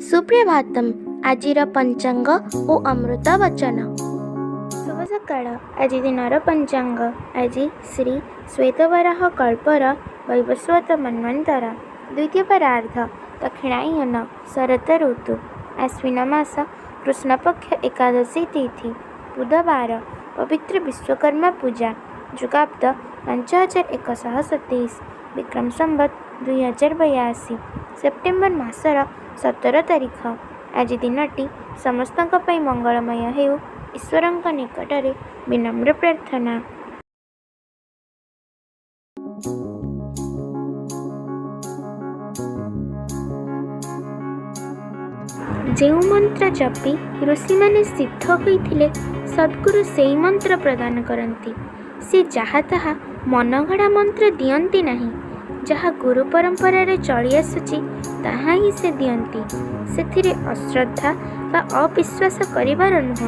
सुप्रभातम आजिर पंचांग ओ अमृत वचन। शुभ सकाळ। आज दिनर पंचांग। आज श्री श्वेतवराह कल्पर वैवस्वत मन्वंतर द्वितीय परार्ध दक्षिणायन शरत ऋतु आश्विन मास कृष्णपक्ष एकादशी तिथि बुधवार पवित्र विश्वकर्मा पूजा जुगाब्द 5127 विक्रम संवत 2082 सेप्टेम्बर मासर 17 तारीख। आज दिनटी समस्तଙ୍କ ପାଇଁ मंगलमय हेउ ईश्वरଙ୍କ निकटरे विनम्र प्रार्थना। ଯେଉଁ मंत्र जपि ऋषि माने सिद्ध होइथिले सद्गुरु सेई मंत्र प्रदान करती। से जहा ताहा मनगढ़ा मंत्र दियंती नहीं। जहा गुरु परंपरा रे चली आसुची ताहा ही से दियंती। सेथिरे अश्रद्धा बा अविश्वास करिबार नुह।